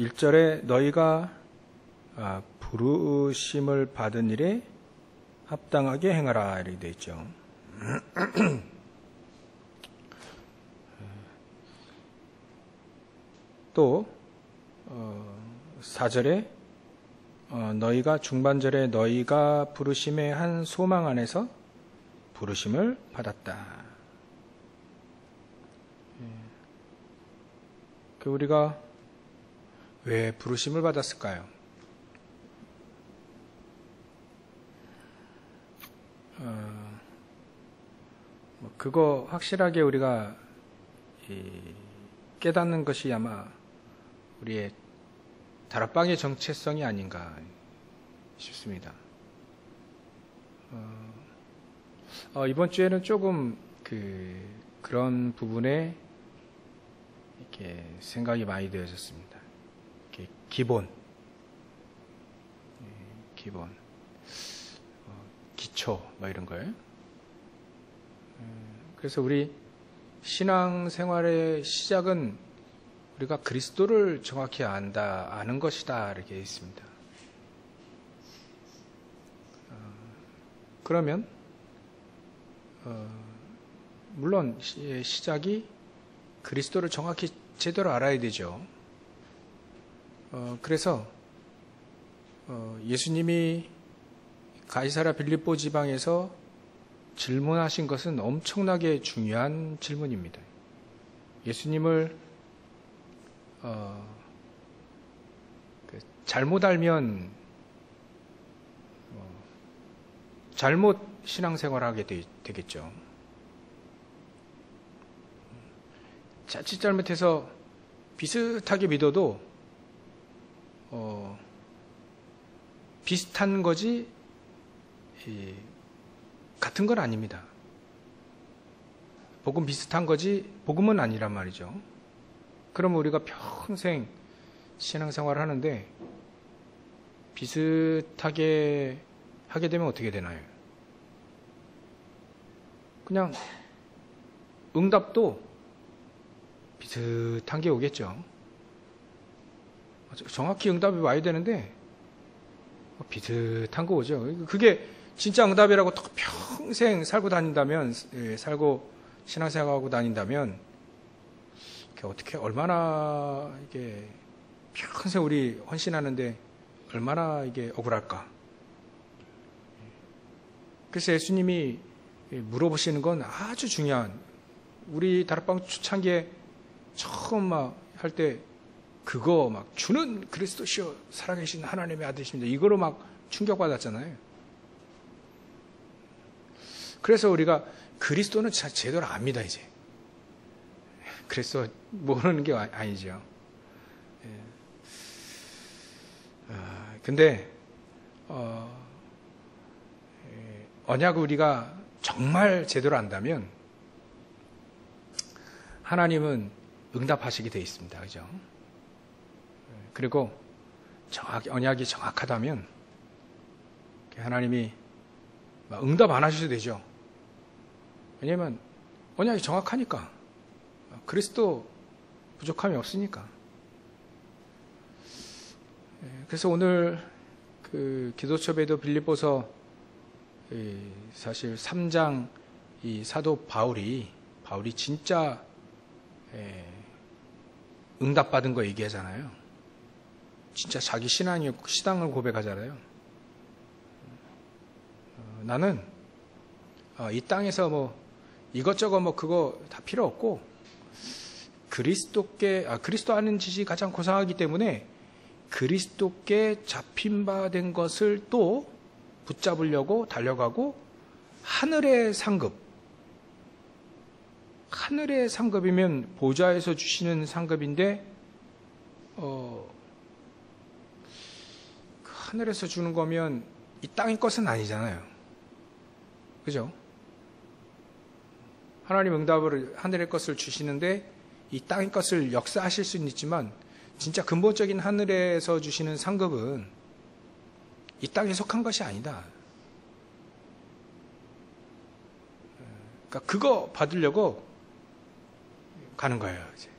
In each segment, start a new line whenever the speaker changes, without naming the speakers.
1절에 너희가 부르심을 받은 일에 합당하게 행하라 이렇게 되어 있죠. 또 4절에 너희가 중반절에 너희가 부르심의 한 소망 안에서 부르심을 받았다. 우리가 왜 부르심을 받았을까요? 그거 확실하게 우리가 깨닫는 것이 아마 우리의 다락방의 정체성이 아닌가 싶습니다. 이번 주에는 조금 그런 부분에 이렇게 생각이 많이 되어졌습니다. 이렇게 기본, 기초 이런 거예요. 그래서 우리 신앙생활의 시작은 우리가 그리스도를 정확히 아는 것이다 이렇게 있습니다. 그러면 물론 시작이 그리스도를 정확히 제대로 알아야 되죠. 그래서 예수님이 가이사랴 빌립보 지방에서 질문하신 것은 엄청나게 중요한 질문입니다. 예수님을 잘못 알면 잘못 신앙생활하게 되겠죠. 자칫 잘못해서 비슷하게 믿어도 비슷한 거지 같은 건 아닙니다. 복음 비슷한 거지 복음은 아니란 말이죠. 그러면 우리가 평생 신앙생활을 하는데 비슷하게 하게 되면 어떻게 되나요? 그냥 응답도 비슷한 게 오겠죠. 정확히 응답이 와야 되는데 비슷한 거 오죠. 그게 진짜 응답이라고 또 평생 살고 다닌다면, 신앙생활하고 다닌다면 어떻게 얼마나 이게 평생 우리 헌신하는데 얼마나 이게 억울할까. 그래서 예수님이 물어보시는 건 아주 중요한, 우리 다락방 초창기에 처음 할 때 그거 주는 그리스도시요 살아계신 하나님의 아들이십니다. 이거로 충격받았잖아요. 그래서 우리가 그리스도는 제대로 압니다, 이제. 그리스도 모르는 게 아니죠. 근데, 언약을 우리가 정말 제대로 안다면, 하나님은 응답하시게 되어 있습니다. 그죠? 그리고 언약이 정확하다면, 하나님이 응답 안 하셔도 되죠. 왜냐면 언약이 정확하니까. 그리스도 부족함이 없으니까. 그래서 오늘 기도처배도 빌립보서 사실 3장 이 사도 바울이 진짜 응답받은 거 얘기하잖아요. 진짜 자기 신앙을 고백하잖아요. 나는 이 땅에서 이것저것 그거 다 필요 없고 그리스도 아는 지식이 가장 고상하기 때문에 그리스도께 잡힌 바 된 것을 또 붙잡으려고 달려가고 하늘의 상급이면 보좌에서 주시는 상급인데 하늘에서 주는 거면 이 땅의 것은 아니잖아요. 그죠? 하나님 응답을 하늘의 것을 주시는데 이 땅의 것을 역사하실 수는 있지만 진짜 근본적인 하늘에서 주시는 상급은 이 땅에 속한 것이 아니다. 그러니까 그거 받으려고 가는 거예요. 이제.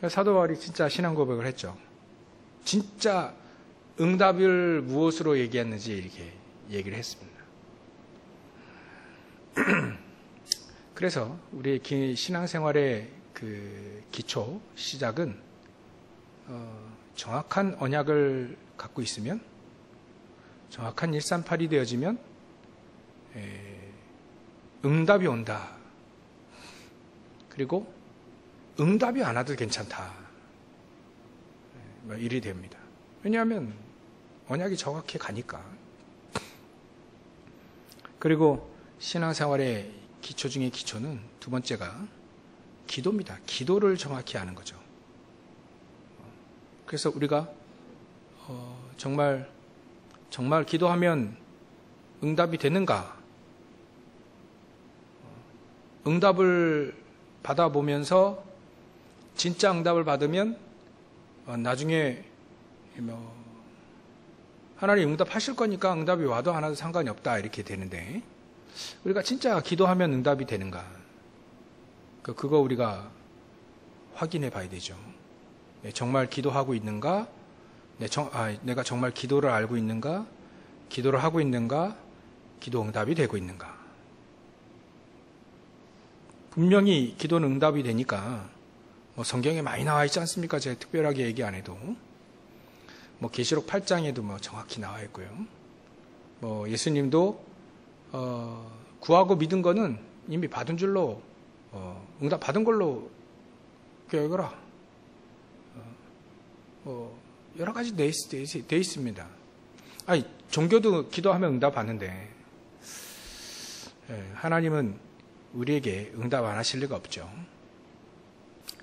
사도 바울이 진짜 신앙 고백을 했죠. 진짜 응답을 무엇으로 얘기했는지 이렇게 얘기를 했습니다. 그래서 우리 신앙생활의 그 기초 시작은 정확한 언약을 갖고 있으면, 정확한 138이 되어지면 응답이 온다. 그리고 응답이 안 와도 괜찮다. 일이 됩니다. 왜냐하면 언약이 정확히 가니까. 그리고 신앙생활의 기초 중에 기초는 두 번째가 기도입니다. 기도를 정확히 아는 거죠. 그래서 우리가 정말 기도하면 응답이 되는가? 응답을 받아보면서 진짜 응답을 받으면 나중에 하나님 응답하실 거니까 응답이 와도 안 와도 상관이 없다 이렇게 되는데, 우리가 진짜 기도하면 응답이 되는가? 그거 우리가 확인해 봐야 되죠. 정말 기도하고 있는가? 내가 정말 기도를 알고 있는가? 기도를 하고 있는가? 기도 응답이 되고 있는가? 분명히 기도는 응답이 되니까 성경에 많이 나와 있지 않습니까? 제가 특별하게 얘기 안 해도 계시록 8장에도 정확히 나와 있고요. 예수님도 구하고 믿은 거는 이미 받은 줄로 응답 받은 걸로 여겨라. 여러 가지 돼 있습니다. 아니, 종교도 기도하면 응답 받는데 하나님은 우리에게 응답 안 하실 리가 없죠.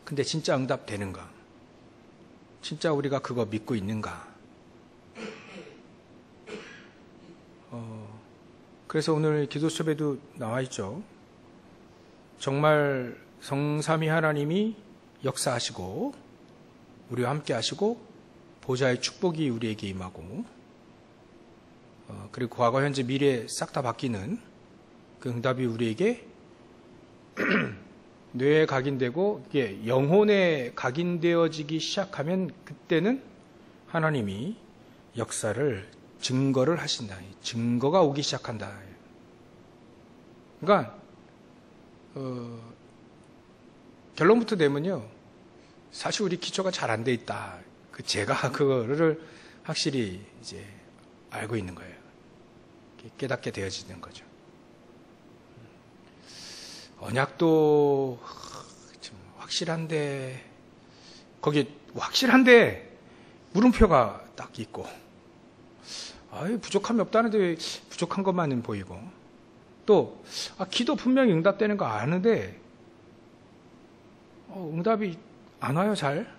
근데 진짜 응답 되는가? 진짜 우리가 그거 믿고 있는가? 그래서 오늘 기도 수업에도 나와 있죠. 정말 성삼위 하나님이 역사하시고 우리와 함께 하시고 보좌의 축복이 우리에게 임하고 그리고 과거, 현재, 미래 싹 다 바뀌는 그 응답이 우리에게 뇌에 각인되고 이게 영혼에 각인되어지기 시작하면 그때는 하나님이 역사를 증거를 하신다. 증거가 오기 시작한다. 그러니까 결론부터 내면요, 사실 우리 기초가 잘 안 돼 있다. 제가 그거를 확실히 이제 알고 있는 거예요. 깨닫게 되어지는 거죠. 언약도 좀 확실한데, 거기 확실한데 물음표가 딱 있고, 부족함이 없다는데 왜 부족한 것만은 보이고, 또 기도 분명히 응답되는 거 아는데 응답이 안 와요. 잘.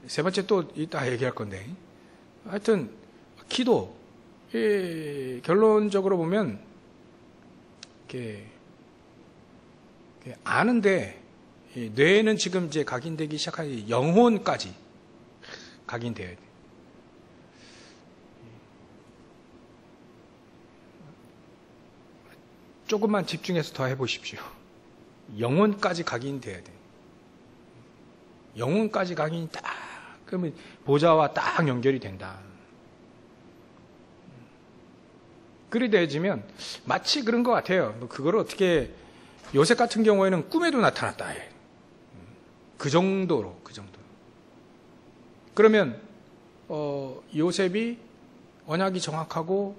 세 번째 또 이따 얘기할 건데, 하여튼 기도 결론적으로 보면 이렇게 아는데 뇌에는 지금 이제 각인되기 시작하니 영혼까지 각인돼야 돼. 조금만 집중해서 더 해보십시오. 영혼까지 각인돼야 돼. 영혼까지 각인이 딱 그러면 보좌와 딱 연결이 된다. 그리 되어지면 마치 그런 것 같아요. 그걸 어떻게, 요셉 같은 경우에는 꿈에도 나타났다. 그 정도로. 그러면 요셉이 언약이 정확하고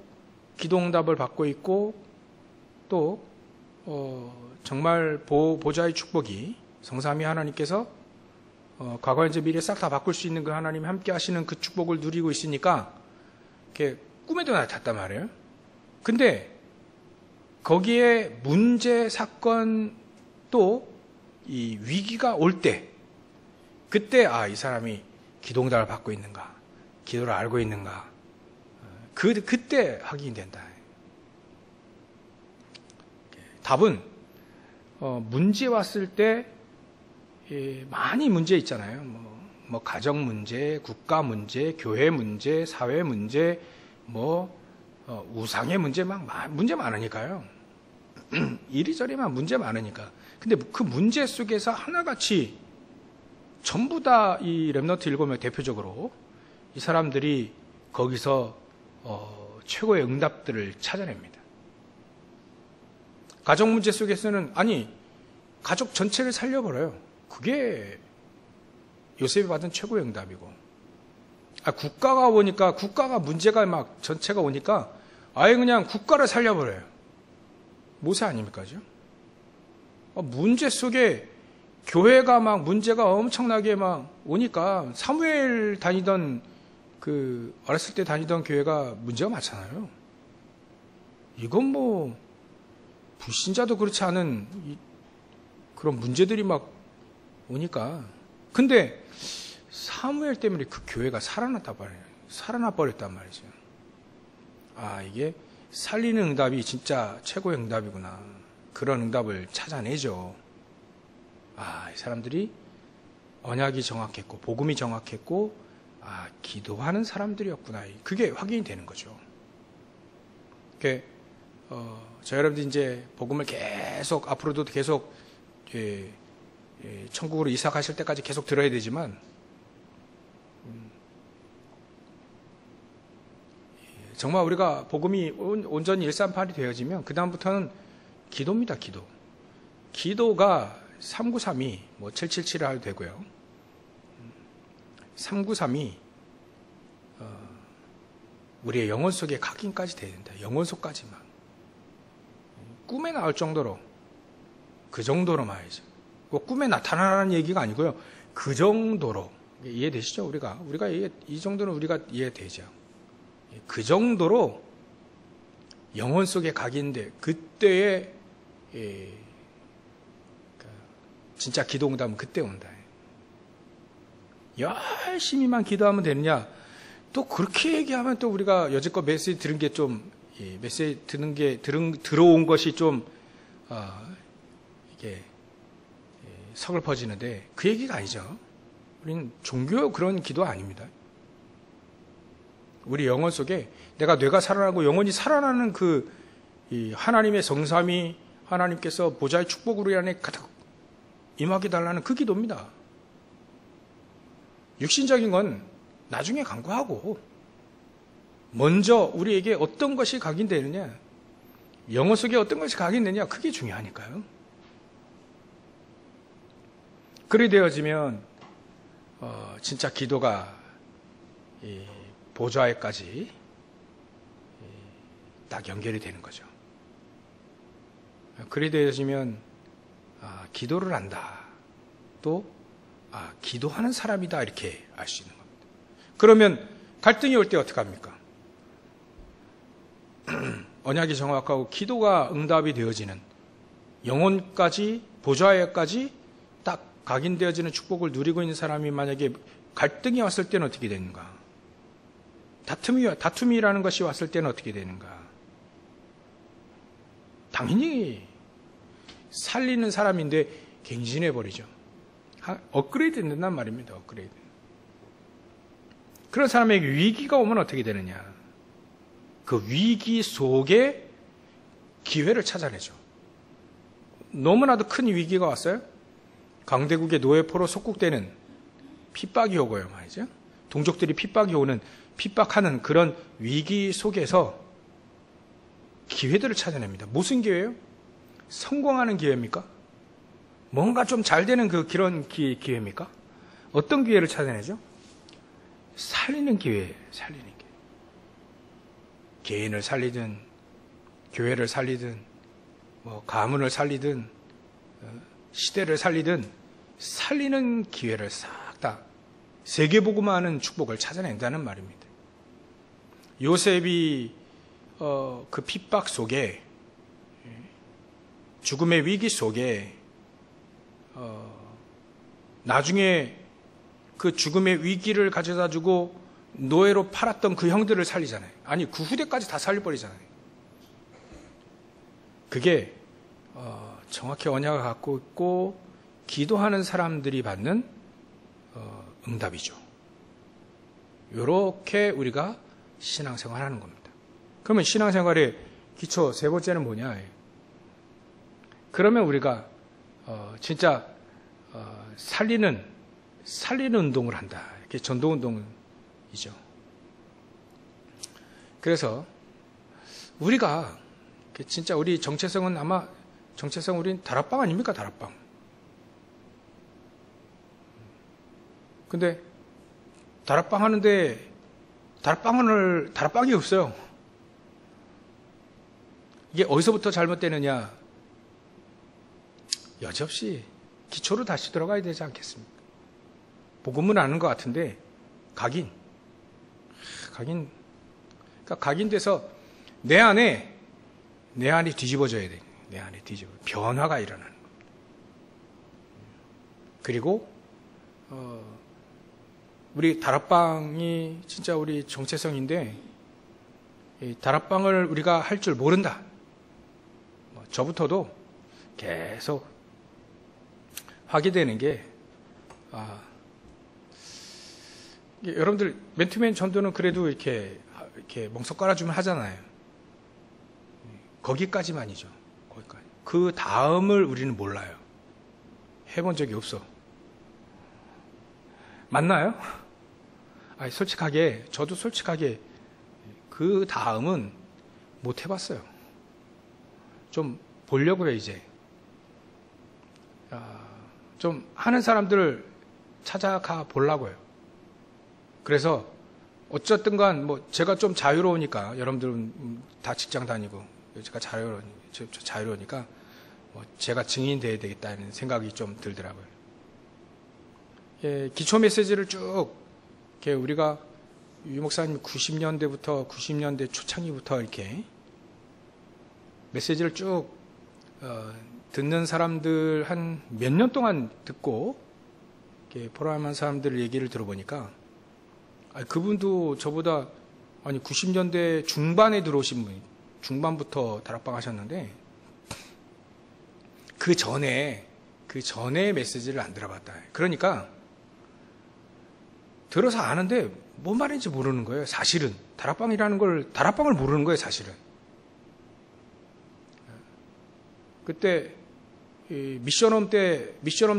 기도응답을 받고 있고 또 정말 보좌의 축복이 성삼위 하나님께서 과거, 현재, 미래 싹 다 바꿀 수 있는 그 하나님이 함께 하시는 그 축복을 누리고 있으니까 이렇게 꿈에도 나타났단 말이에요. 근데 거기에 문제, 사건, 또 이 위기가 올 때, 그때 이 사람이 기도응답을 받고 있는가, 기도를 알고 있는가, 그때 확인된다. 답은 문제 왔을 때 많이 문제 있잖아요. 뭐 가정 문제, 국가 문제, 교회 문제, 사회 문제, 우상의 문제, 문제 많으니까요. 이리저리만 문제 많으니까. 근데 그 문제 속에서 하나같이 전부 다 이 렘넌트 7명 대표적으로 이 사람들이 거기서 최고의 응답들을 찾아냅니다. 가정 문제 속에서는 아니 가족 전체를 살려버려요. 그게 요셉이 받은 최고의 응답이고, 국가가 오니까, 국가가 문제가 막 전체가 오니까 아예 그냥 국가를 살려버려요. 모세 아닙니까? 문제 속에 교회가 막 문제가 엄청나게 막 오니까 사무엘 다니던 어렸을 때 다니던 교회가 문제가 많잖아요. 이건 뭐 불신자도 그렇지 않은 그런 문제들이 막 오니까. 근데 사무엘 때문에 그 교회가 살아나 버렸단 말이죠. 이게 살리는 응답이 진짜 최고의 응답이구나. 그런 응답을 찾아내죠. 이 사람들이 언약이 정확했고 복음이 정확했고 기도하는 사람들이었구나. 그게 확인이 되는 거죠. 저 여러분들 이제 복음을 계속 앞으로도 계속 천국으로 이사 가실 때까지 계속 들어야 되지만, 정말 우리가 복음이 온전히 일산팔이 되어지면 그 다음부터는 기도입니다. 기도가 393이 777을 해도 되고요. 393이 우리의 영혼 속에 각인까지 돼야 된다. 영혼 속까지만. 꿈에 나올 정도로, 그 정도로 말이죠. 꿈에 나타나라는 얘기가 아니고요. 그 정도로. 이해되시죠? 우리가 이 정도는 우리가 이해되죠. 그 정도로 영혼 속에 각인돼, 그때의 진짜 기도 응답은 그때 온다. 열심히만 기도하면 되느냐? 또 그렇게 얘기하면 또 우리가 여지껏 메시지 들은 게 좀, 메시지 들어온 것이 좀 이게 서글퍼지는데, 그 얘기가 아니죠. 우리는 종교 그런 기도 아닙니다. 우리 영혼 속에 뇌가 살아나고 영혼이 살아나는 이 하나님의 성삼위, 하나님께서 보좌의 축복으로 이 안에 가득 임하게 달라는 그 기도입니다. 육신적인 건 나중에 간구하고, 먼저 우리에게 어떤 것이 각인되느냐, 영혼 속에 어떤 것이 각인되느냐, 그게 중요하니까요. 그리 되어지면 진짜 기도가 보좌에까지 딱 연결이 되는 거죠. 그리 되어지면 기도를 한다, 또 기도하는 사람이다, 이렇게 알 수 있는 겁니다. 그러면 갈등이 올 때 어떻게 합니까? 언약이 정확하고 기도가 응답이 되어지는, 영혼까지 보좌에까지 딱 각인되어지는 축복을 누리고 있는 사람이 만약에 갈등이 왔을 때는 어떻게 되는가? 다툼이라는 것이 왔을 때는 어떻게 되는가? 당연히 살리는 사람인데 갱신해 버리죠. 업그레이드 된단 말입니다. 업그레이드. 그런 사람에게 위기가 오면 어떻게 되느냐? 그 위기 속에 기회를 찾아내죠. 너무나도 큰 위기가 왔어요. 강대국의 노예포로 속국되는, 핍박이 오고요, 말이죠. 동족들이 핍박하는 그런 위기 속에서 기회들을 찾아냅니다. 무슨 기회예요? 성공하는 기회입니까? 뭔가 좀 잘 되는 그런 기회입니까? 어떤 기회를 찾아내죠? 살리는 기회, 살리는 기회. 개인을 살리든, 교회를 살리든, 가문을 살리든, 시대를 살리든, 살리는 기회를 싹 다 세계복음화하는 축복을 찾아낸다는 말입니다. 요셉이 그 핍박 속에, 죽음의 위기 속에 나중에 그 죽음의 위기를 가져다 주고 노예로 팔았던 그 형들을 살리잖아요. 아니, 그 후대까지 다 살려버리잖아요. 그게 정확히 언약을 갖고 있고 기도하는 사람들이 받는 응답이죠. 이렇게 우리가 신앙생활 하는 겁니다. 그러면 신앙생활의 기초 세 번째는 뭐냐? 그러면 우리가 진짜 살리는 운동을 한다. 이렇게 전도 운동이죠. 그래서 우리가 진짜 우리 정체성은 아마 우린 다락방 아닙니까? 다락방. 근데 다락방 하는데 다락방이 없어요. 이게 어디서부터 잘못되느냐? 여지없이 기초로 다시 들어가야 되지 않겠습니까? 복음은 아는 것 같은데 각인. 그러니까 각인돼서 내 안에 뒤집어져야 돼. 내 안에 변화가 일어나는 겁니다. 그리고 우리 다락방이 진짜 우리 정체성인데 이 다락방을 우리가 할 줄 모른다. 저부터도 계속 하게 되는 게 여러분들 맨투맨 전도는 그래도 이렇게 멍석 깔아주면 하잖아요. 거기까지만이죠. 거기까지. 그 다음을 우리는 몰라요. 해본 적이 없어. 맞나요? 저도 솔직하게 그 다음은 못 해봤어요. 좀 보려고요, 이제. 좀 하는 사람들을 찾아가 보려고요. 그래서 어쨌든 간 제가 좀 자유로우니까 여러분들은 다 직장 다니고 제가 자유로우니까 제가 증인이 돼야 되겠다는 생각이 좀 들더라고요. 기초 메시지를 쭉 우리가 유 목사님 90년대 초창기부터 이렇게 메시지를 쭉 듣는 사람들 한 몇 년 동안 듣고 포럼한 사람들 얘기를 들어보니까 그분도 저보다 90년대 중반에 들어오신 분이 중반부터 다락방 하셨는데 그 전에 메시지를 안 들어봤다. 그러니까 들어서 아는데 뭔 말인지 모르는 거예요. 사실은 다락방을 모르는 거예요. 사실은 그때 미션홈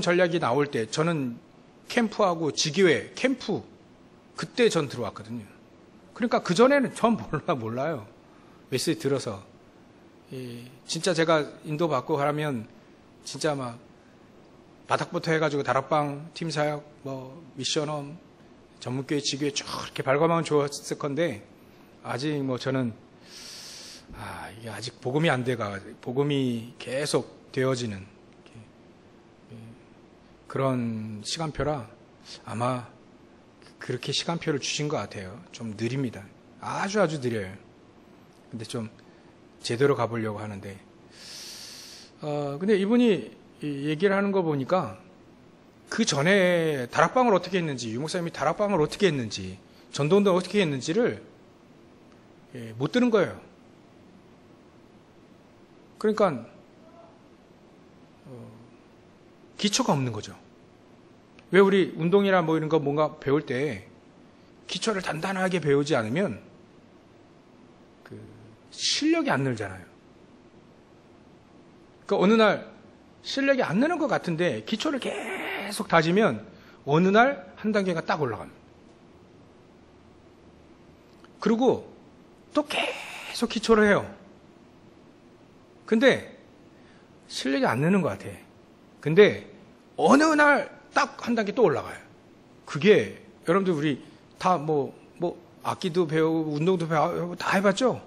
전략이 나올 때 저는 캠프하고 지교회 캠프 그때 전 들어왔거든요. 그러니까 그 전에는 전 몰라요. 메시지 들어서 진짜 제가 인도 받고 하면 진짜 막 바닥부터 해가지고 다락방 팀사역 미션홈 전문교회 지교회 쭉 이렇게 발광하면 좋았을 건데 아직 저는 이게 아직 복음이 안 돼가 복음이 계속 되어지는 그런 시간표라 아마 그렇게 시간표를 주신 것 같아요. 좀 느립니다. 아주 느려요. 근데 좀 제대로 가보려고 하는데 근데 이분이 얘기를 하는 거 보니까 그 전에 다락방을 어떻게 했는지 유 목사님이 다락방을 어떻게 했는지 전도운동을 어떻게 했는지를 못 들은 거예요. 그러니까 기초가 없는 거죠. 왜 우리 운동이나 이런 거 뭔가 배울 때 기초를 단단하게 배우지 않으면 실력이 안 늘잖아요. 그러니까 어느 날 실력이 안 느는 것 같은데 기초를 계속 다지면 어느 날 한 단계가 딱 올라갑니다. 그리고 또 계속 기초를 해요. 근데 실력이 안 느는 것 같아. 근데 어느 날 딱 한 단계 또 올라가요. 그게 여러분들 우리 다 악기도 배우고 운동도 배우고 다 해봤죠?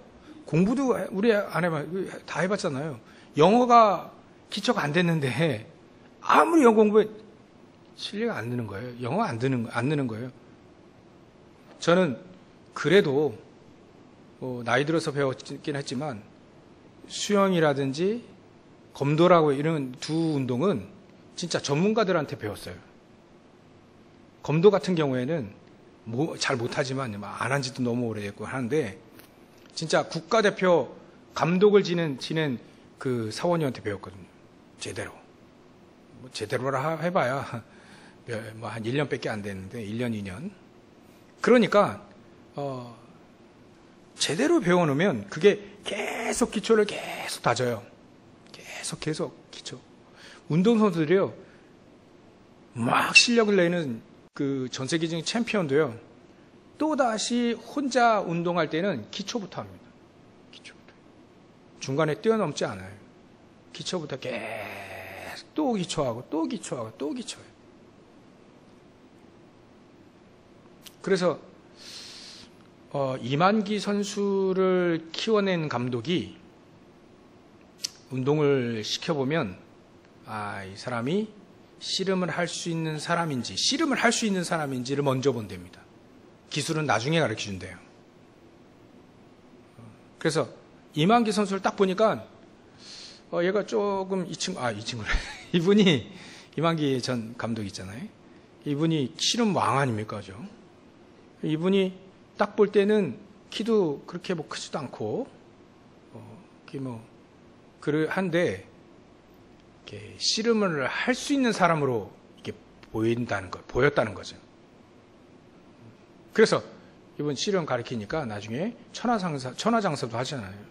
공부도 우리 안 해봤 다 해봤잖아요. 영어가 기초가 안 됐는데 아무리 영어 공부해 실력이 안 느는 거예요. 영어 안 느는 거예요. 저는 그래도 나이 들어서 배웠긴 했지만 수영이라든지 검도라고 이런 두 운동은 진짜 전문가들한테 배웠어요. 검도 같은 경우에는 잘 못하지만 안 한 지도 너무 오래됐고 하는데 진짜 국가대표 감독을 지낸 그 사원님한테 배웠거든요. 제대로라 해봐야 한 1년밖에 안 됐는데 1년 2년 그러니까 제대로 배워놓으면 그게 계속 기초를 계속 다져요. 계속 기초. 운동선수들이요, 막 실력을 내는 그 전 세계적인 챔피언도요, 또다시 혼자 운동할 때는 기초부터 합니다. 기초부터. 중간에 뛰어넘지 않아요. 기초부터 계속 또 기초하고 또 기초하고 또 기초해요. 그래서 이만기 선수를 키워낸 감독이 운동을 시켜보면 이 사람이 씨름을 할 수 있는 사람인지를 먼저 본답니다. 기술은 나중에 가르쳐준대요. 그래서 이만기 선수를 딱 보니까 얘가 조금 이분이 이만기 전 감독 있잖아요. 이분이 씨름 왕 아닙니까? 이분이 딱 볼 때는 키도 그렇게 뭐 크지도 않고 한데 씨름을 할 수 있는 사람으로 이렇게 보였다는 거죠. 그래서 이번 씨름 가르치니까 나중에 천하장사도 하잖아요.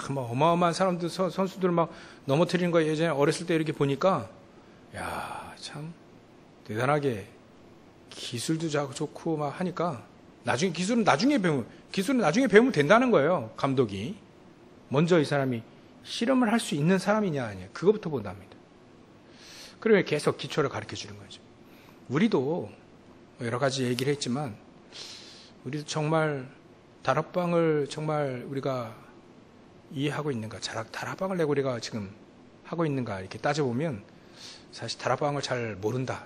막 어마어마한 사람들, 선수들 막 넘어뜨리는 거 예전에 어렸을 때 이렇게 보니까, 야, 참, 대단하게 기술도 좋고 막 하니까, 기술은 나중에 배우면 된다는 거예요, 감독이. 먼저 이 사람이 씨름을 할 수 있는 사람이냐, 아니냐, 그거부터 본답니다. 그러면 계속 기초를 가르쳐 주는 거죠. 우리도 여러 가지 얘기를 했지만, 우리도 정말 다락방을 정말 우리가 이해하고 있는가, 다락방을 내고 우리가 지금 하고 있는가, 이렇게 따져보면 사실 다락방을 잘 모른다.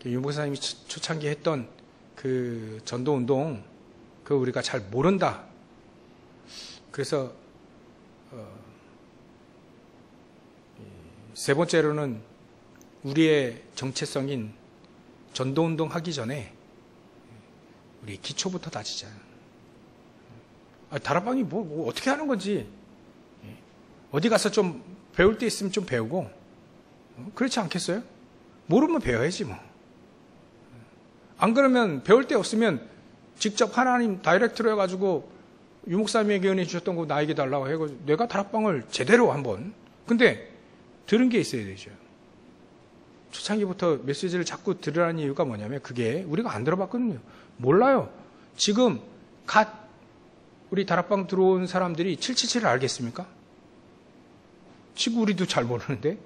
유 목사님이 초창기 했던 그 전도운동, 그거 우리가 잘 모른다. 그래서 세 번째로는 우리의 정체성인 전도운동 하기 전에 우리 기초부터 다지자. 다락방이 뭐 어떻게 하는 건지, 어디 가서 좀 배울 데 있으면 좀 배우고, 그렇지 않겠어요? 모르면 배워야지 뭐. 안 그러면 배울 데 없으면 직접 하나님 다이렉트로 해가지고 유 목사님에게 은혜 주셨던 거 나에게 달라고 해가지고 내가 다락방을 제대로 한번. 근데 들은 게 있어야 되죠. 초창기부터 메시지를 자꾸 들으라는 이유가 뭐냐면, 그게 우리가 안 들어봤거든요. 몰라요. 지금 우리 다락방 들어온 사람들이 777을 알겠습니까? 지금 우리도 잘 모르는데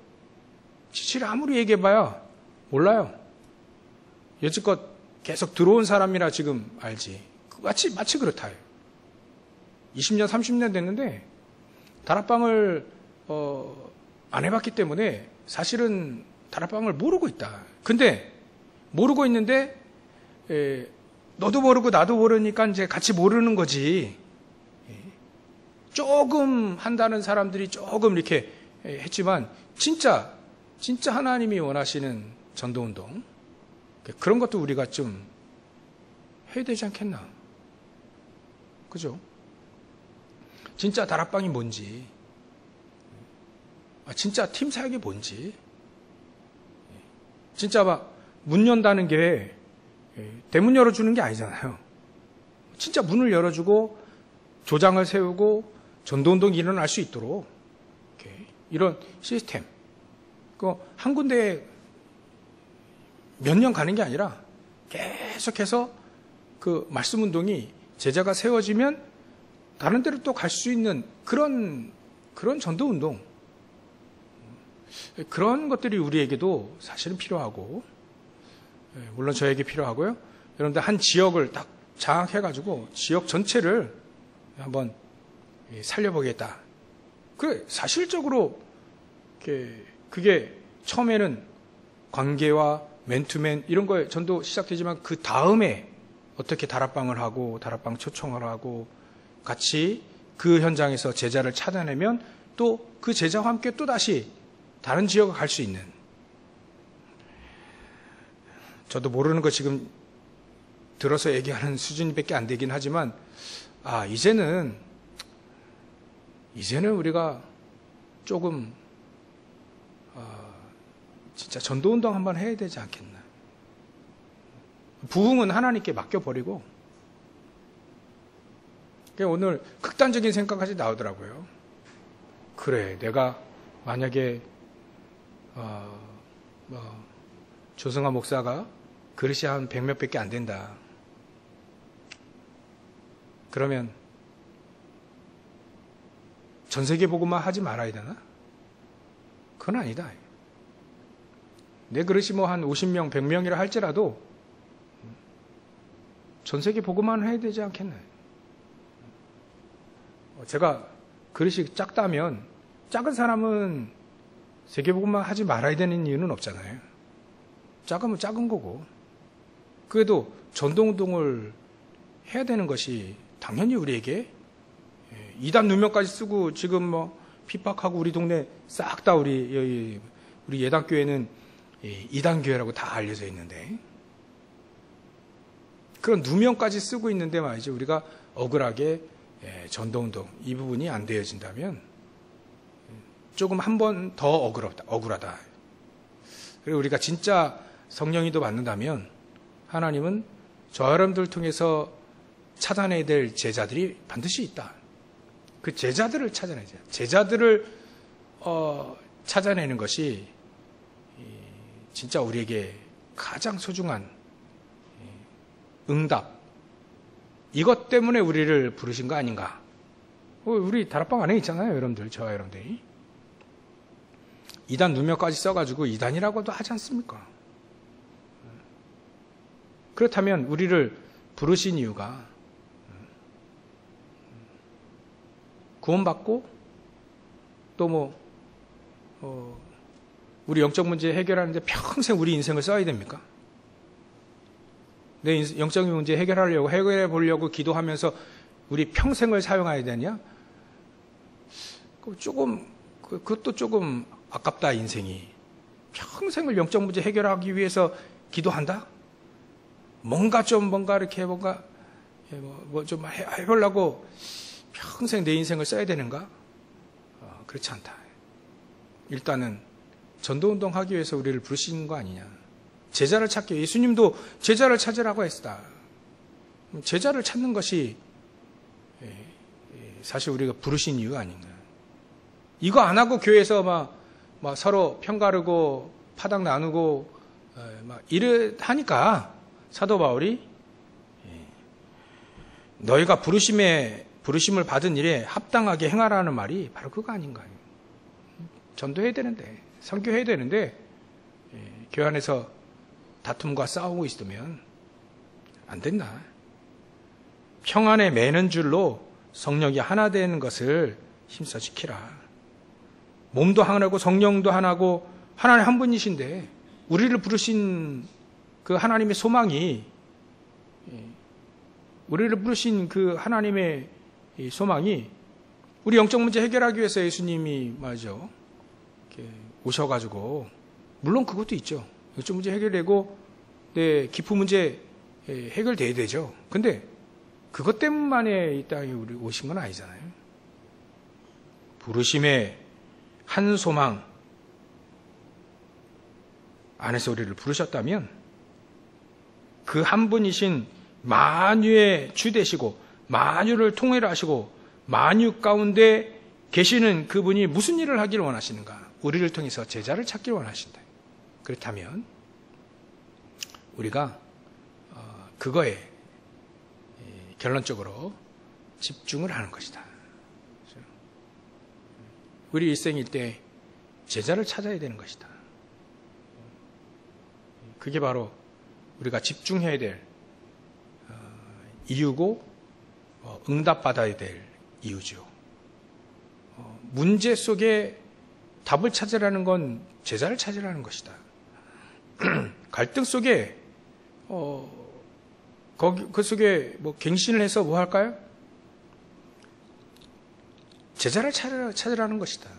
777 아무리 얘기해봐야 몰라요. 여지껏 계속 들어온 사람이라 지금 알지. 마치 그렇다요. 20년 30년 됐는데 다락방을 안 해봤기 때문에 사실은 다락방을 모르고 있다. 근데 모르고 있는데 너도 모르고 나도 모르니까 이제 같이 모르는 거지. 조금 한다는 사람들이 조금 이렇게 했지만 진짜 하나님이 원하시는 전도운동, 그런 것도 우리가 좀 해야 되지 않겠나. 그죠? 진짜 다락방이 뭔지, 진짜 팀 사역이 뭔지, 진짜 막 문 연다는 게 대문 열어주는 게 아니잖아요. 진짜 문을 열어주고 조장을 세우고 전도운동이 일어날 수 있도록 이런 시스템, 한 군데에 몇 년 가는 게 아니라 계속해서 그 말씀 운동이 제자가 세워지면 다른 데로 또 갈 수 있는 그런 전도 운동, 그런 것들이 우리에게도 사실은 필요하고, 물론 저에게 필요하고요. 여러분들 한 지역을 딱 장악해가지고 지역 전체를 한번 살려보겠다. 그래, 사실적으로 그게 처음에는 관계와 맨투맨 이런 거에 전도 시작되지만, 그 다음에 어떻게 다락방을 하고 다락방 초청을 하고 같이 그 현장에서 제자를 찾아내면 또 그 제자와 함께 또 다시 다른 지역을 갈 수 있는, 저도 모르는 거 지금 들어서 얘기하는 수준밖에 안 되긴 하지만, 이제는 우리가 조금 진짜 전도운동 한번 해야 되지 않겠나. 부흥은 하나님께 맡겨버리고, 오늘 극단적인 생각까지 나오더라고요. 그래, 내가 만약에 조승환 목사가 그릇이 한 100몇 밖에 안 된다. 그러면 전 세계 복음만 하지 말아야 되나? 그건 아니다. 내 그릇이 뭐 한 50명, 100명이라 할지라도 전 세계 복음만 해야 되지 않겠나요? 제가 그릇이 작다면 작은 사람은 세계 복음만 하지 말아야 되는 이유는 없잖아요. 작으면 작은 거고. 그래도 전도운동을 해야 되는 것이 당연히 우리에게 이단 누명까지 쓰고 지금 뭐 핍박하고 우리 동네 싹 다 우리 예당교회는 이단교회라고 다 알려져 있는데 그런 누명까지 쓰고 있는데 말이죠. 우리가 억울하게 전도운동 이 부분이 안 되어진다면 조금 한 번 더 억울하다. 그리고 우리가 진짜 성령이도 받는다면 하나님은 저 여러분들 통해서 찾아내야 될 제자들이 반드시 있다. 그 제자들을 찾아내자. 제자들을 찾아내는 것이 진짜 우리에게 가장 소중한 응답. 이것 때문에 우리를 부르신 거 아닌가? 우리 다락방 안에 있잖아요, 여러분들. 저와 여러분들이. 이단 누명까지 써가지고 이단이라고도 하지 않습니까? 그렇다면 우리를 부르신 이유가 구원받고 또 우리 영적 문제 해결하는데 평생 우리 인생을 써야 됩니까? 내 영적 문제 해결해 보려고 기도하면서 우리 평생을 사용해야 되냐? 그것도 조금 아깝다, 인생이. 평생을 영적 문제 해결하기 위해서 기도한다? 뭔가 이렇게 좀 해보려고 평생 내 인생을 써야 되는가? 그렇지 않다. 일단은 전도운동 하기 위해서 우리를 부르시는 거 아니냐. 제자를 찾기 위해 예수님도 제자를 찾으라고 했다. 제자를 찾는 것이 사실 우리가 부르신 이유가 아닌가. 이거 안 하고 교회에서 막 서로 편가르고 파닥 나누고 막 이래 하니까 사도 바울이 너희가 부르심을 받은 일에 합당하게 행하라는 말이 바로 그거 아닌가요? 전도해야 되는데, 선교해야 되는데 교회 안에서 다툼과 싸우고 있으면 안 된다. 평안에 매는 줄로 성령이 하나 되는 것을 힘써 지키라. 몸도 하나고 성령도 하나고 하나님 한 분이신데 우리를 부르신 그 하나님의 소망이 우리를 부르신 그 하나님의 소망이 우리 영적 문제 해결하기 위해서 예수님이 말이죠. 이렇게 오셔가지고 물론 그것도 있죠. 영적 문제 해결되고 내 기프 문제 해결돼야 되죠. 근데 그것 때문만에 이 땅에 우리 오신 건 아니잖아요. 부르심의 한 소망 안에서 우리를 부르셨다면 그 한 분이신 만유의 주 되시고 만유를 통일을 하시고 만유 가운데 계시는 그분이 무슨 일을 하기를 원하시는가? 우리를 통해서 제자를 찾기를 원하신다. 그렇다면 우리가 그거에 결론적으로 집중을 하는 것이다. 우리 일생일 때 제자를 찾아야 되는 것이다. 그게 바로 우리가 집중해야 될 이유고 응답받아야 될 이유죠. 문제 속에 답을 찾으라는 건 제자를 찾으라는 것이다. 갈등 속에 그 속에 갱신을 해서 뭐 할까요? 제자를 찾으라는 것이다.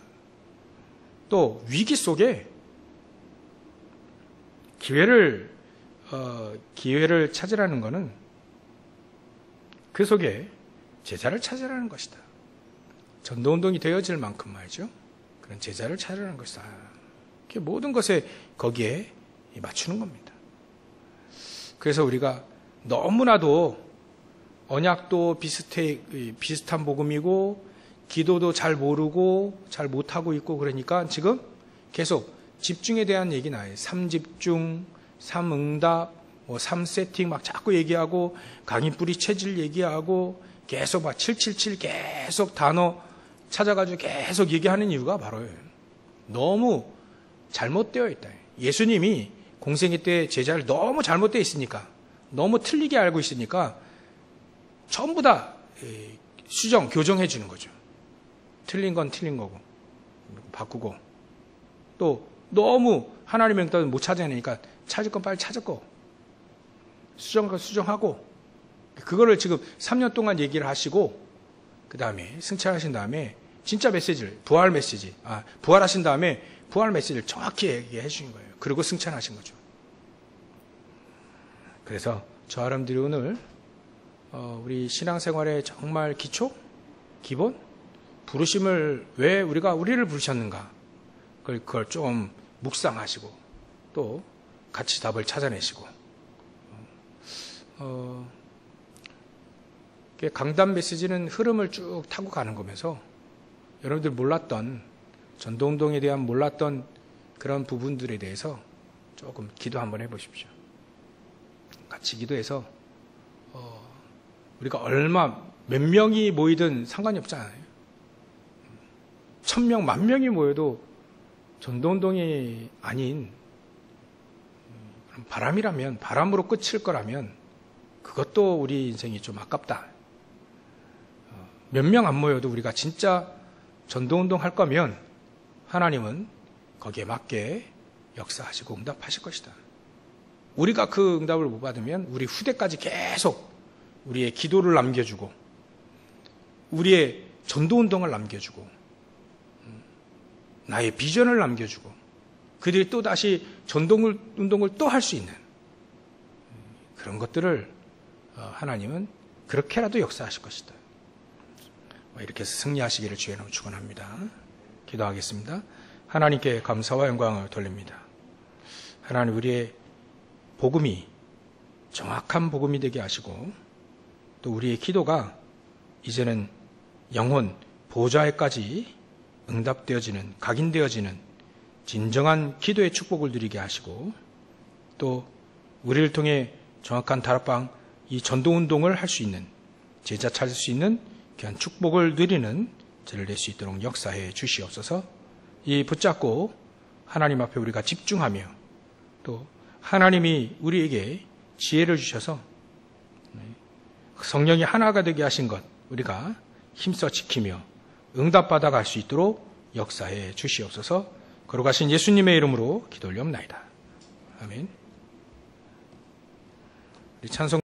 또 위기 속에 기회를 찾으라는 것은 그 속에 제자를 찾으라는 것이다. 전도운동이 되어질 만큼 말이죠. 그런 제자를 찾으라는 것이다. 모든 것에 거기에 맞추는 겁니다. 그래서 우리가 너무나도 언약도 비슷한 복음이고 기도도 잘 모르고 잘 못하고 있고 그러니까 지금 계속 집중에 대한 얘기 나와요. 3집중, 3응답, 3세팅 막 자꾸 얘기하고 강인뿌리 체질 얘기하고 계속 막 777 계속 단어 찾아가지고 계속 얘기하는 이유가 바로 너무 잘못되어 있다. 예수님이 공생애 때 제자를 너무 잘못되어 있으니까 너무 틀리게 알고 있으니까 전부 다 수정, 교정해 주는 거죠. 틀린 건 틀린 거고 바꾸고 또 너무 하나님의 응답을 못 찾아내니까 찾을 건 빨리 찾았고 수정할 건 수정하고 그거를 지금 3년 동안 얘기를 하시고 그 다음에 승천하신 다음에 진짜 메시지를 부활 메시지 부활하신 다음에 부활 메시지를 정확히 얘기해 주신 거예요. 그리고 승천하신 거죠. 그래서 저 사람들이 오늘 우리 신앙생활의 정말 기초, 기본, 부르심을 왜 우리를 부르셨는가 그걸 좀 묵상하시고 또 같이 답을 찾아내시고 강단 메시지는 흐름을 쭉 타고 가는 거면서 여러분들 몰랐던 전도운동에 대한 몰랐던 그런 부분들에 대해서 조금 기도 한번 해보십시오. 같이 기도해서 우리가 몇 명이 모이든 상관이 없잖아요. 1000명, 10,000명이 모여도 전도운동이 아닌 바람이라면, 바람으로 끝일 거라면 그것도 우리 인생이 좀 아깝다. 몇 명 안 모여도 우리가 진짜 전도운동 할 거면 하나님은 거기에 맞게 역사하시고 응답하실 것이다. 우리가 그 응답을 못 받으면 우리 후대까지 계속 우리의 기도를 남겨주고 우리의 전도운동을 남겨주고 나의 비전을 남겨주고 그들이 또 다시 전도운동을 또 할 수 있는 그런 것들을 하나님은 그렇게라도 역사하실 것이다. 이렇게 해서 승리하시기를 주의 이름으로 축원합니다. 기도하겠습니다. 하나님께 감사와 영광을 돌립니다. 하나님 우리의 복음이 정확한 복음이 되게 하시고 또 우리의 기도가 이제는 영혼 보좌에까지 응답되어지는 각인되어지는 진정한 기도의 축복을 누리게 하시고 또 우리를 통해 정확한 다락방 이 전도운동을 할 수 있는 제자 찾을 수 있는 귀한 축복을 누리는 저를 낼 수 있도록 역사해 주시옵소서. 이 붙잡고 하나님 앞에 우리가 집중하며 또 하나님이 우리에게 지혜를 주셔서 성령이 하나가 되게 하신 것 우리가 힘써 지키며 응답받아 갈 수 있도록 역사해 주시옵소서. 거룩하신 예수님의 이름으로 기도 올리옵나이다. 아멘. 우리 찬송